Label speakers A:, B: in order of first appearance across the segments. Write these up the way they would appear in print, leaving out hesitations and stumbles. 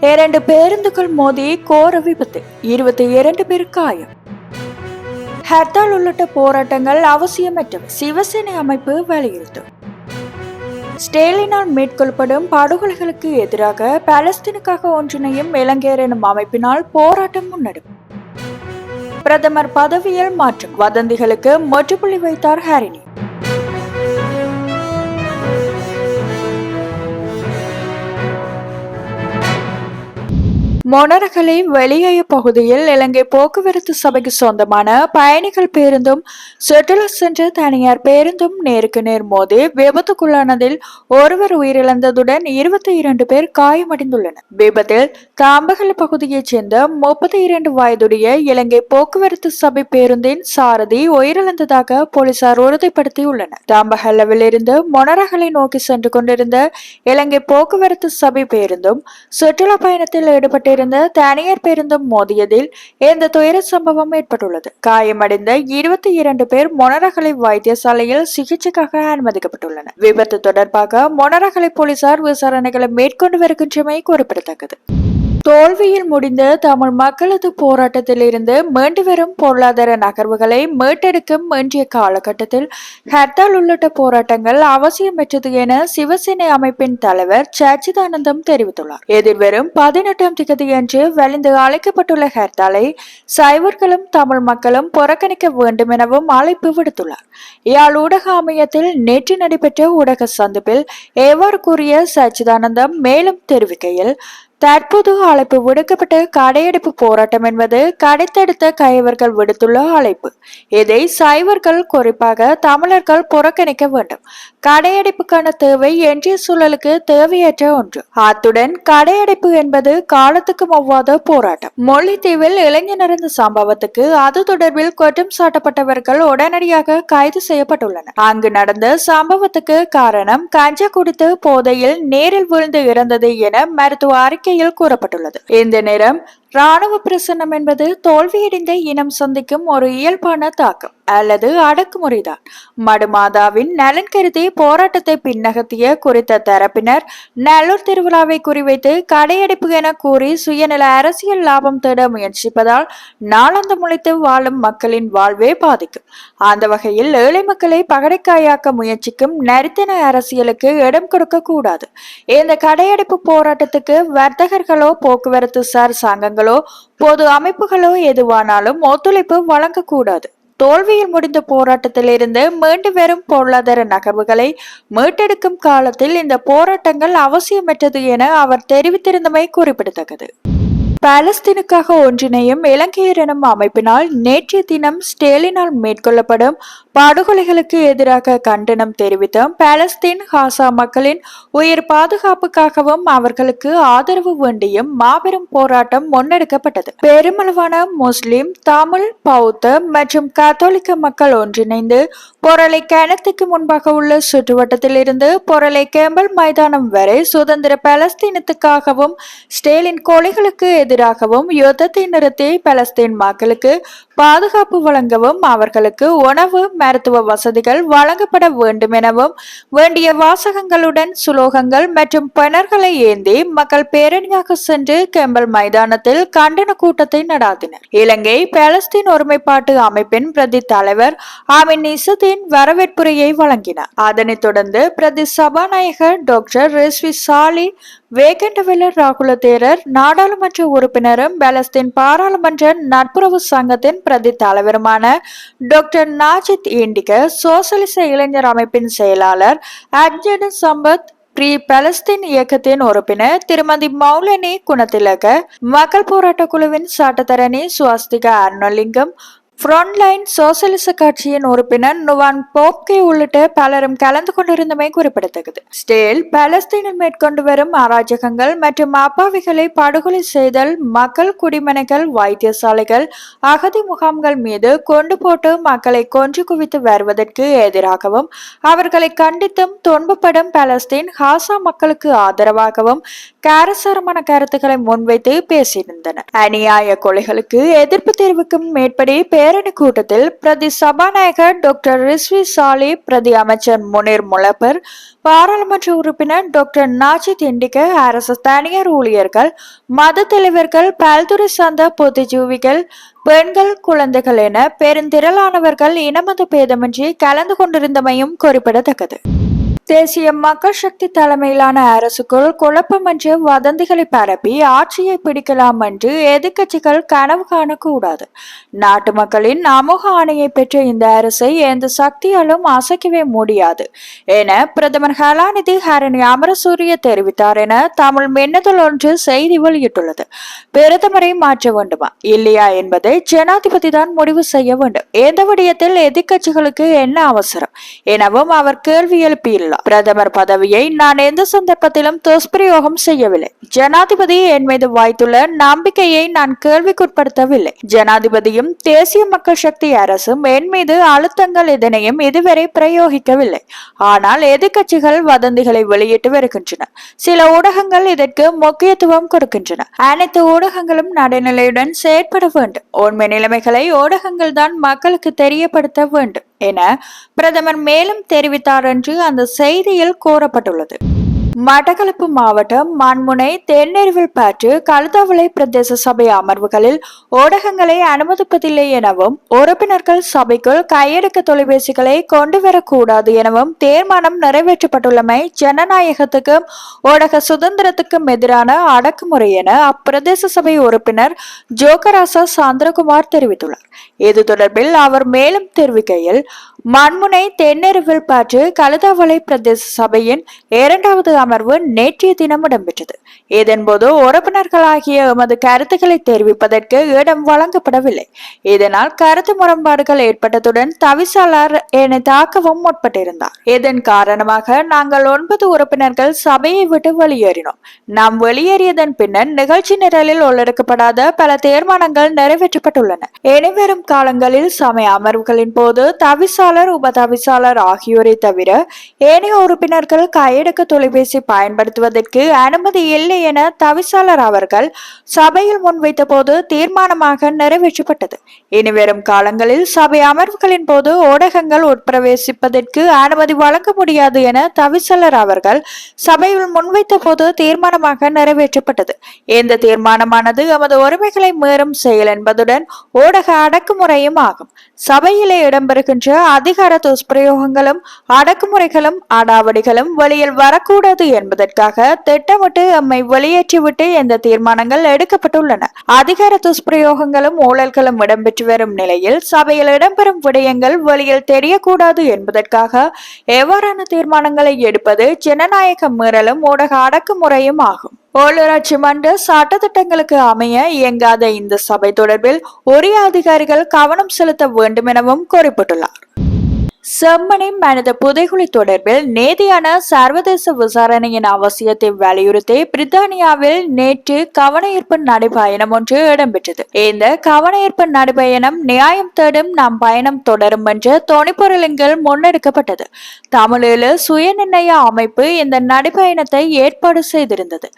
A: 2 பேருந்துகள் மோதி கோர விபத்து, 22 பேர் காயம். ஹர்த்தால் உள்ளிட்ட போராட்டங்கள் அவசியமற்றவை, சிவசேனை அமைப்பு வலியுறுத்தும். ஸ்டேலினால் மேற்கொள்ளப்படும் படுகொலைகளுக்கு எதிராக பாலஸ்தீனுக்காக ஒன்றிணையும் இலங்கையர் எனும் அமைப்பினால் போராட்டம் முன்னெடுப்பு. பிரதமர் பதவியில் மாற்றம், வதந்திகளுக்கு முற்றுப்புள்ளி வைத்தார் ஹரினி. மொனரகலை வெளியய பகுதியில் இலங்கை போக்குவரத்து சபைக்கு சொந்தமான பயணிகள் பேருந்தும் சுற்றுலா சென்ற தனியார் பேருந்தும் நேருக்கு நேர் மோதி விபத்துக்குள்ளானதில் ஒருவர் உயிரிழந்ததுடன் 22 பேர் காயமடைந்துள்ளனர். விபத்தில் தாம்பகல பகுதியைச் சேர்ந்த 32 வயதுடைய இலங்கை போக்குவரத்து சபை பேருந்தின் சாரதி உயிரிழந்ததாக போலீசார் உறுதிப்படுத்தியுள்ளனர். தாம்பகலவில் இருந்து மொனரகலை நோக்கி சென்று கொண்டிருந்த இலங்கை போக்குவரத்து சபை பேருந்தும் சுற்றுலா பயணத்தில் ஈடுபட்டு தனியார் பேருந்தும் மோதியதில் இந்த துயர சம்பவம் ஏற்பட்டுள்ளது. காயமடைந்த 22 பேர் மொனரகலை வைத்தியசாலையில் சிகிச்சைக்காக அனுமதிக்கப்பட்டுள்ளனர். விபத்து தொடர்பாக மொனரகலை போலீசார் விசாரணைகளை மேற்கொண்டு வருகின்றமை குறிப்பிடத்தக்கது. தோல்வியில் முடிந்த தமிழ் மக்களது போராட்டத்தில் இருந்து மீண்டு வரும் பொருளாதார நகர்வுகளை மீட்டெடுக்கும் இன்றைய காலகட்டத்தில் ஹர்த்தால் உள்ளிட்ட போராட்டங்கள் அவசியமற்றது என சிவசேனை அமைப்பின் தலைவர் சச்சிதானந்தம் தெரிவித்துள்ளார். எதிர்வரும் 18ஆம் தேதியன்று வலிந்து அழைக்கப்பட்டுள்ள ஹர்த்தாலை சைவர்களும் தமிழ் மக்களும் புறக்கணிக்க வேண்டும் எனவும் அழைப்பு விடுத்துள்ளார். யாழ் ஊடக அமையத்தில் நேற்று நடைபெற்ற ஊடக சந்திப்பில் எவ்வாறு கூறிய சச்சிதானந்தம் மேலும் தெரிவிக்கையில், தற்போது அழைப்பு விடுக்கப்பட்ட கடையெடுப்பு போராட்டம் என்பது கடைத்தடுத்த கைவர்கள் விடுத்துள்ள அழைப்பு. இதை சைவர்கள், குறிப்பாக தமிழர்கள் புறக்கணிக்க வேண்டும். கடையெடுப்புக்கான தேவை இன்றைய சூழலுக்கு தேவையற்ற ஒன்று. அத்துடன் கடையெடுப்பு என்பது காலத்துக்கு ஒவ்வாத போராட்டம். முல்லைத்தீவில் இளைஞர் நடந்த சம்பவத்துக்கு அது தொடர்பில் குற்றம் சாட்டப்பட்டவர்கள் உடனடியாக கைது செய்யப்பட்டுள்ளனர். அங்கு நடந்த சம்பவத்துக்கு காரணம் கஞ்சா குடித்து போதையில் நேரில் விழுந்து இறந்தது என மருத்துவ அறிக்கை கூறப்பட்டுள்ளது. இந்த நேரம் ராணுவ பிரசன்னம் என்பது தோல்வியடைந்த இனம் சந்திக்கும் ஒரு இயல்பான தாக்கம் அல்லது அடக்குமுறைதான். மடுமாதாவின் நலன் கருதி போராட்டத்தை பின்னகர்த்திய குறித்த தரப்பினர் நல்லூர் திருவிழாவை குறிவைத்து கடையடைப்பு என கூறி சுயநல அரசியல் லாபம் தேட முயற்சிப்பதால் நாளாந்த முளைத்து வாழும் மக்களின் வாழ்வே பாதிக்கும். அந்த வகையில் ஏழை மக்களை பகடைக்காயாக்க முயற்சிக்கும் நரித்தன அரசியலுக்கு இடம் கொடுக்க கூடாது. இந்த கடையடைப்பு போராட்டத்துக்கு வர்த்தகர்களோ போக்குவரத்து சார் சங்கங்கள் பொது அமைப்புகளோ எதுவானாலும் ஒத்துழைப்பு வழங்கக்கூடாது. தோல்வியில் முடிந்த போராட்டத்தில் இருந்து மீண்டு வரும் பொருளாதார நகர்வுகளை மீட்டெடுக்கும் காலத்தில் இந்த போராட்டங்கள் அவசியமற்றது என அவர் தெரிவித்திருந்தமை குறிப்பிடத்தக்கது. பாலஸ்தீனுக்காக ஒன்றிணையும் இலங்கையர் எனும் அமைப்பினால் நேற்றைய தினம் ஸ்டேலினால் மேற்கொள்ளப்படும் படுகொலைகளுக்கு எதிராக கண்டனம் தெரிவித்த பாலஸ்தீன் காசா மக்களின் உயிர் பாதுகாப்புக்காகவும் அவர்களுக்கு ஆதரவு வேண்டியும் மாபெரும் போராட்டம் முன்னெடுக்கப்பட்டது. பெருமளவான முஸ்லிம், தமிழ், பௌத்த மற்றும் கத்தோலிக்க மக்கள் ஒன்றிணைந்து பொருளை கிணத்துக்கு முன்பாக உள்ள சுற்றுவட்டத்தில் இருந்து பொருளை கேம்பல் மைதானம் வரை சுதந்திர பாலஸ்தீனத்துக்காகவும் ஸ்டேலின் கொலைகளுக்கு எதிராகவும் யுத்தத்தை நிறுத்தி பாலஸ்தீன் மக்களுக்கு பாதுகாப்பு வழங்கவும் அவர்களுக்கு உணவு, மருத்துவ வசதிகள் வழங்கப்பட வேண்டும் எனவும் வேண்டிய வாசகங்களுடன் சுலோகங்கள் மற்றும் பிணர்களை ஏந்தி மக்கள் பேரணியாக சென்று கேம்பல் மைதானத்தில் கண்டன கூட்டத்தை நடாத்தினர். இலங்கை பாலஸ்தீன் ஒருமைப்பாட்டு அமைப்பின் பிரதி தலைவர் ஆமின் இசுதீன் வரவேற்புரையை வழங்கினார். அதனைத் தொடர்ந்து பிரதி சபாநாயகர் டாக்டர் ரிஸ்வி சாலி வேகண்டவெல ராகுல தேரர் நாடாளுமன்ற உறுப்பினரும் பாலஸ்தீன் பாராளுமன்ற நட்புறவு சங்கத்தின் பிரதி தலைவருமான டாக்டர் நாஜித் இண்டிக, சோசலிச இளைஞர் அமைப்பின் செயலாளர் அட்ஜன் சம்பத், ப்ரீ பாலஸ்தீன் இயக்கத்தின் உறுப்பினர் திருமதி மௌலனி குணத்திலக, மக்கள் போராட்ட குழுவின் சட்டத்தரணி சுவாஸ்திகா அருணலிங்கம், ஃப்ரண்ட்லைன் சோசலிச கட்சியின் உறுப்பினர் நுவான் போப்கே உள்ளிட்ட பலரும் கலந்து கொண்டிருந்தமை குறிப்பிடத்தக்கது. ஸ்டேல் பாலஸ்தீனில் மேற்கொண்டு வரும் அராஜகங்கள் மற்றும் அப்பாவிகளை படுகொலை செய்தல், மக்கள் குடிமனைகள், வைத்தியசாலைகள், அகதி முகாம்கள் மீது கொண்டு போட்டு மக்களை கொன்று குவித்து வருவதற்கு எதிராகவும் அவர்களை கண்டித்தும் துன்பப்படும் பாலஸ்தீன் காசா மக்களுக்கு ஆதரவாகவும் காரசாரமான கருத்துக்களை முன்வைத்து பேசியிருந்தனர். அநியாய கொலைகளுக்கு எதிர்ப்பு தெரிவிக்கும் மேற்படி பேரணி கூட்டத்தில் பிரதி சபாநாயகர் டாக்டர் ரிஸ்வி சாலி, பிரதி அமைச்சர் முனீர் முலப்பர், பாராளுமன்ற உறுப்பினர் டாக்டர் நாஜித் இண்டிக, அரசு தனியார் ஊழியர்கள், மத தலைவர்கள், பல்துறை சார்ந்த புத்திஜீவிகள், பெண்கள், குழந்தைகள் என பெருந்திரளானவர்கள் இனமத பேதமின்றி கலந்து கொண்டிருந்தமையும் குறிப்பிடத்தக்கது. தேசிய மக்கள் சக்தி தலைமையிலான அரசுக்குள் குழப்பமன்று வதந்திகளை பரப்பி ஆட்சியை பிடிக்கலாம் என்று எதிர்கட்சிகள் கனவு காணக்கூடாது. நாட்டு மக்களின் அமோக ஆணையை பெற்ற இந்த அரசை எந்த சக்தியாலும் அசைக்கவே முடியாது என பிரதமர் கலாநிதி ஹரணி அமரசூரிய தெரிவித்தார் என தமிழ் மின்னதல் ஒன்று செய்தி வெளியிட்டுள்ளது. பிரதமரை மாற்ற வேண்டுமா இல்லையா என்பதை ஜனாதிபதி தான் முடிவு செய்ய வேண்டும். எந்த விடயத்தில் எதிர்கட்சிகளுக்கு என்ன அவசரம் எனவும் அவர் கேள்வி எழுப்பியுள்ளார். பிரதமர் பதவியை நான் எந்த சந்தர்ப்பத்திலும் துஷ்பிரயோகம் செய்யவில்லை. ஜனாதிபதி என் மீது வாய்த்துள்ள நம்பிக்கையை நான் கேள்விக்குட்படுத்தவில்லை. ஜனாதிபதியும் தேசிய மக்கள் சக்தி அரசும் என் மீது அழுத்தங்கள் இதனையும் இதுவரை பிரயோகிக்கவில்லை. ஆனால் எதிர்கட்சிகள் வதந்திகளை வெளியிட்டு வருகின்றன. சில ஊடகங்கள் இதற்கு முக்கியத்துவம் கொடுக்கின்றன. அனைத்து ஊடகங்களும் நடுநிலையுடன் செயற்பட வேண்டும். உண்மை நிலைமைகளை ஊடகங்கள் தான் மக்களுக்கு தெரியப்படுத்த வேண்டும் என பிரதமர் மேலும் தெரிவித்தார் என்று அந்த செய்தியில் கூறப்பட்டுள்ளது. மட்டக்களப்பு மாவட்டம் மண்முனை தென்னெருவில் பாற்று கழுதாவளை பிரதேச சபை அமர்வுகளில் ஊடகங்களை அனுமதிப்பதில்லை எனவும் உறுப்பினர்கள் சபைக்குள் கையெடுக்க தொலைபேசிகளை கொண்டு வரக்கூடாது எனவும் தீர்மானம் நிறைவேற்றப்பட்டுள்ளமை ஜனநாயகத்துக்கும் ஊடக சுதந்திரத்துக்கும் எதிரான அடக்குமுறை என அப்பிரதேச சபை உறுப்பினர் ஜோகராசா சந்திரகுமார் தெரிவித்துள்ளார். இது தொடர்பில் அவர் மேலும் தெரிவிக்கையில், மண்முனை தென்னெருவில் பாற்று கழுதாவளை பிரதேச சபையின் 2வது அமர்வு நேற்றைய தினம் இடம்பெற்றது. இதன்போது உறுப்பினர்களாகிய எமது கருத்துக்களை தெரிவிப்பதற்கு இடம் வழங்கப்படவில்லை. இதனால் கருத்து முரண்பாடுகள் ஏற்பட்டதுடன் தவிசாளர் என்னை தாக்கவும் முற்பட்டிருந்தார். இதன் காரணமாக நாங்கள் 9 உறுப்பினர்கள் சபையை விட்டு வெளியேறினோம். நாம் வெளியேறியதன் பின்னர் நிகழ்ச்சி நிரலில் உள்ளடக்கப்படாத பல தீர்மானங்கள் நிறைவேற்றப்பட்டுள்ளன. இனிவரும் காலங்களில் சமய அமர்வுகளின் போது தவிசாளர், உபதவிசாளர் ஆகியோரை தவிர ஏனைய உறுப்பினர்கள் கையடக்க தொலைபேசி பயன்படுத்துவதற்கு அனுமதி இல்லை என தவிசாளர் அவர்கள் சபையில் முன்வைத்த போது தீர்மானமாக நிறைவேற்றப்பட்டது. இனிவரும் காலங்களில் சபை அமர்வுகளின் போது ஊடகங்கள் உட்பிரவேசிப்பதற்கு அனுமதி வழங்க முடியாது என தவிசாளர் அவர்கள் சபையில் முன்வைத்த போது தீர்மானமாக நிறைவேற்றப்பட்டது. இந்த தீர்மானமானது எமது உரிமைகளை மீறும் செயல் என்பதுடன் ஊடக அடக்குமுறையும் ஆகும். சபையிலே இடம்பெறுகின்ற அதிகார துஷ்பிரயோகங்களும் அடக்குமுறைகளும் அடாவடிகளும் வெளியில் வரக்கூடாது என்பதற்காக திட்டமிட்டு எம்மை வெளியேற்றிவிட்டு இந்த தீர்மானங்கள் எடுக்கப்பட்டுள்ளன. அதிகார துஷ்பிரயோகங்களும் ஊழல்களும் இடம்பெற்று வரும் நிலையில் சபையில் இடம்பெறும் விடயங்கள் வெளியில் தெரியக்கூடாது என்பதற்காக எவ்வாறான தீர்மானங்களை எடுப்பது ஜனநாயக மீறலும் ஊடக அடக்குமுறையும் ஆகும். உள்ளூராட்சி மன்ற சட்டத்திட்டங்களுக்கு அமைய இயங்காத இந்த சபை தொடர்பில் உரிய அதிகாரிகள் கவனம் செலுத்த வேண்டும் எனவும் குறிப்பிட்டுள்ளார். செம்மணி மனித புதைகுழி தொடர்பில் நேதியான சர்வதேச விசாரணையின் அவசியத்தை வலியுறுத்தி பிரித்தானியாவில் நேற்று கவனஈர்ப்பு நடைபயணம் ஒன்று இடம்பெற்றது. இந்த கவனஈர்ப்பு நடைபயணம் நியாயம் தேடும் நம் பயணம் தொடரும் என்ற தொனிப்பொருளின் முன்னெடுக்கப்பட்டது. தமிழீழ சுயநிர்ணய அமைப்பு இந்த நடைபயணத்தை ஏற்பாடு செய்திருந்தது.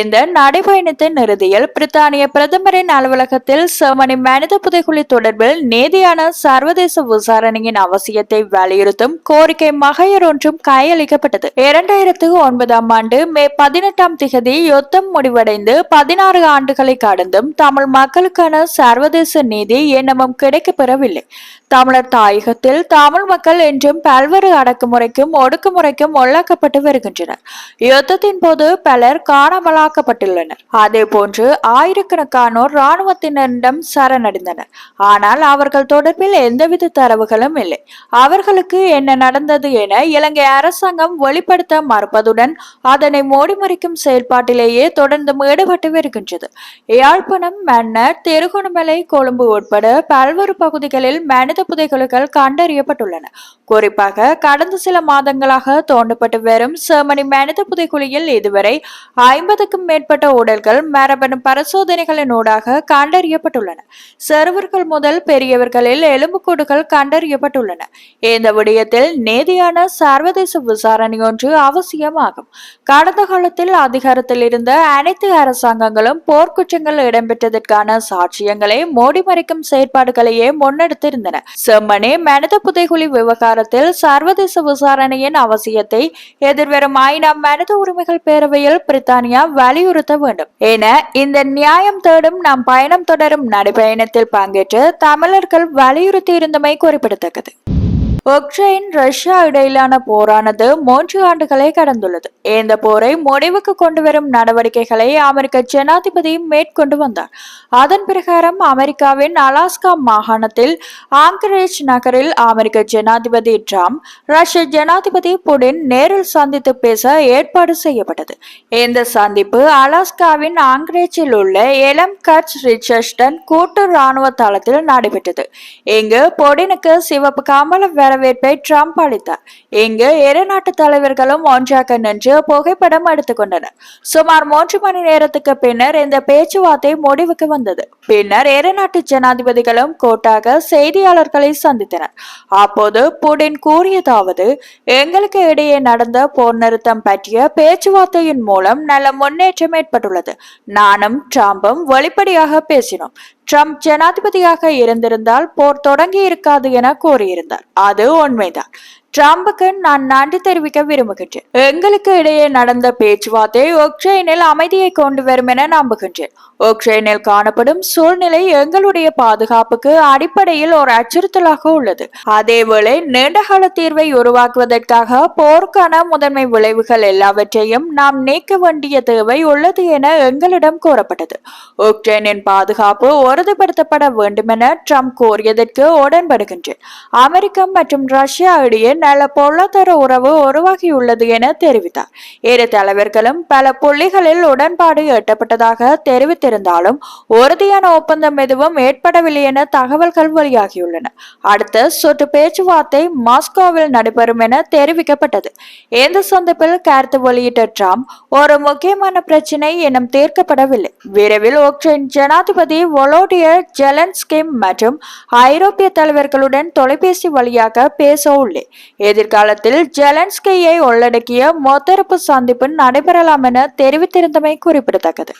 A: இந்த நடைபயணத்தின் இறுதியில் பிரித்தானிய பிரதமரின் அலுவலகத்தில் செம்மணி மனித புதைகுழி தொடர்பில் நேதியான சர்வதேச விசாரணையின் அவசியத்தை வலியுறுத்தும் கோரிக்கை மகையர் ஒன்றும் கையளிக்கப்பட்டது. 2009 ஆண்டு மே 18 யுத்தம் முடிவடைந்து 16 ஆண்டுகளை கடந்தும் தமிழ் மக்களுக்கான சர்வதேச நீதி இன்னமும் கிடைக்கப்பெறவில்லை. தமிழர் தாயகத்தில் தமிழ் மக்கள் என்றும் பல்வேறு அடக்குமுறைக்கும் ஒடுக்குமுறைக்கும் உள்ளாக்கப்பட்டு வருகின்றனர். யுத்தத்தின் போது பலர் காணாமலாக்கப்பட்டுள்ளனர். அதே போன்று ஆயிரக்கணக்கானோர் இராணுவத்தினரிடம் சரணடைந்தனர். ஆனால் அவர்கள் தொடர்பில் எந்தவித தரவுகளும் இல்லை. அவர்களுக்கு என்ன நடந்தது என இலங்கை அரசாங்கம் வெளிப்படுத்த மறுப்பதுடன் அதனை மூடிமறைக்கும் செயல்பாட்டிலேயே தொடர்ந்து ஈடுபட்டு வருகின்றது. யாழ்ப்பாணம், மன்னார், திருகோணமலை, கொழும்பு உட்பட பல்வேறு பகுதிகளில் மனித புதைகுழிகள் கண்டறியப்பட்டுள்ளன. குறிப்பாக கடந்த சில மாதங்களாக தோண்டப்பட்டு வரும் செம்மணி மனித புதைகுழியில் இதுவரை 50க்கும் மேற்பட்ட உடல்கள் மரபணு பரிசோதனைகளின் ஊடாக கண்டறியப்பட்டுள்ளன. சிறுவர்கள் முதல் பெரியவர்களில் எலும்புக்கூடுகள் கண்டறியப்பட்டுள்ளன. இந்த விடயத்தில் நீதியான சர்வதேச விசாரணை ஒன்று அவசியமாகும். கடந்த காலத்தில் அதிகாரத்தில் இருந்த அனைத்து அரசாங்கங்களும் போர்க்குற்றங்கள் இடம்பெற்றதற்கான சாட்சியங்களை மூடி மறைக்கும் செயற்பாடுகளையே முன்னெடுத்திருந்தன. செம்மணி மனித புதைகுழி விவகாரத்தில் சர்வதேச விசாரணையின் அவசியத்தை எதிர்வரும் ஐநா மனித உரிமைகள் பேரவையில் பிரித்தானியா வலியுறுத்த வேண்டும் என இந்த நியாயம் தேடும் நம் பயணம் தொடரும் நடைபயணத்தில் பங்கேற்று தமிழர்கள் வலியுறுத்தி இருந்தமை குறிப்பிடத்தக்கது. உக்ரைன் ரஷ்யா இடையிலான போரானது 3 ஆண்டுகளை கடந்துள்ளது. இந்த போரை முடிவுக்கு கொண்டு வரும் நடவடிக்கைகளை அமெரிக்க ஜனாதிபதி மேற்கொண்டு வந்தார். அதன் பிரகாரம் அமெரிக்காவின் அலாஸ்கா மாகாணத்தில் ஆங்கரேஜ் நகரில் அமெரிக்க ஜனாதிபதி டிரம்ப் ரஷ்ய ஜனாதிபதி புடின் நேரில் சந்தித்து பேச ஏற்பாடு செய்யப்பட்டது. இந்த சந்திப்பு அலாஸ்காவின் ஆங்கரேஜில் உள்ள எலம் கட்ச் ரிச்சர்டன் கூட்டு ராணுவ தளத்தில் நடைபெற்றது. இங்கு புடினுக்கு சிவப்பு கம்பள வரவேற்பை டிரம்ப் அளித்தார். இங்கு இரு நாட்டு தலைவர்களும் ஒன்றாக நின்று புகைப்படம் எடுத்துக் கொண்டனர். சுமார் 3 மணி நேரத்துக்கு பின்னர் இந்த பேச்சுவார்த்தை முடிவுக்கு வந்தது. பின்னர் இரு நாட்டு ஜனாதிபதிகளும் கூட்டாக செய்தியாளர்களை சந்தித்தனர். அப்போது புடின் கூறியதாவது, எங்களுக்கு இடையே நடந்த போர் நிறுத்தம் பற்றிய பேச்சுவார்த்தையின் மூலம் நல்ல முன்னேற்றம் ஏற்பட்டுள்ளது. நானும் டிரம்பும் வெளிப்படையாக பேசினோம். டிரம்ப் ஜனாதிபதியாக இருந்திருந்தால் போர் தொடங்கி இருக்காது என கூறியிருந்தார். அது உண்மைதான். டிரம்புக்கு நான் நன்றி தெரிவிக்க விரும்புகின்றேன். எங்களுக்கு இடையே நடந்த பேச்சுவார்த்தை உக்ரைனில் அமைதியை கொண்டு வரும் என நம்புகின்றேன். உக்ரைனில் காணப்படும் சூழ்நிலை எங்களுடைய பாதுகாப்புக்கு அடிப்படையில் ஒரு அச்சுறுத்தலாக உள்ளது. அதேவேளை நீண்டகால தீர்வை உருவாக்குவதற்காக போருக்கான முதன்மை விளைவுகள் எல்லாவற்றையும் நாம் நீக்க வேண்டிய தேவை உள்ளது என எங்களிடம் கூறப்பட்டது. உக்ரைனின் பாதுகாப்பு உறுதிப்படுத்தப்பட வேண்டும் என டிரம்ப் கூறியதற்கு உடன்படுகின்றேன். அமெரிக்கா மற்றும் ரஷ்யா இடையே நல்ல பொருளாதார உறவு உருவாகியுள்ளது என தெரிவித்தார். இரு தலைவர்களும் பல புள்ளிகளில் உடன்பாடு எட்டப்பட்டதாக தெரிவித்திருந்தாலும் உறுதியான ஒப்பந்தம் எதுவும் ஏற்படவில்லை என தகவல்கள் வெளியாகியுள்ளன. அடுத்த சுற்று பேச்சுவார்த்தை மாஸ்கோவில் நடைபெறும் என தெரிவிக்கப்பட்டது. இந்த சந்திப்பில் கருத்து வெளியிட்ட டிரம்ப், ஒரு முக்கியமான பிரச்சினை இன்னும் தீர்க்கப்படவில்லை. விரைவில் உக்ரைன் ஜனாதிபதி வோலோடிமிர் ஜெலன்ஸ்கி மற்றும் ஐரோப்பிய தலைவர்களுடன் தொலைபேசி வழியாக பேச உள்ளேன். எதிர்காலத்தில் ஜெலன்ஸ்கியை உள்ளடக்கிய முத்தரப்பு சந்திப்பு நடைபெறலாம் என தெரிவித்திருந்தமை குறிப்பிடத்தக்கது.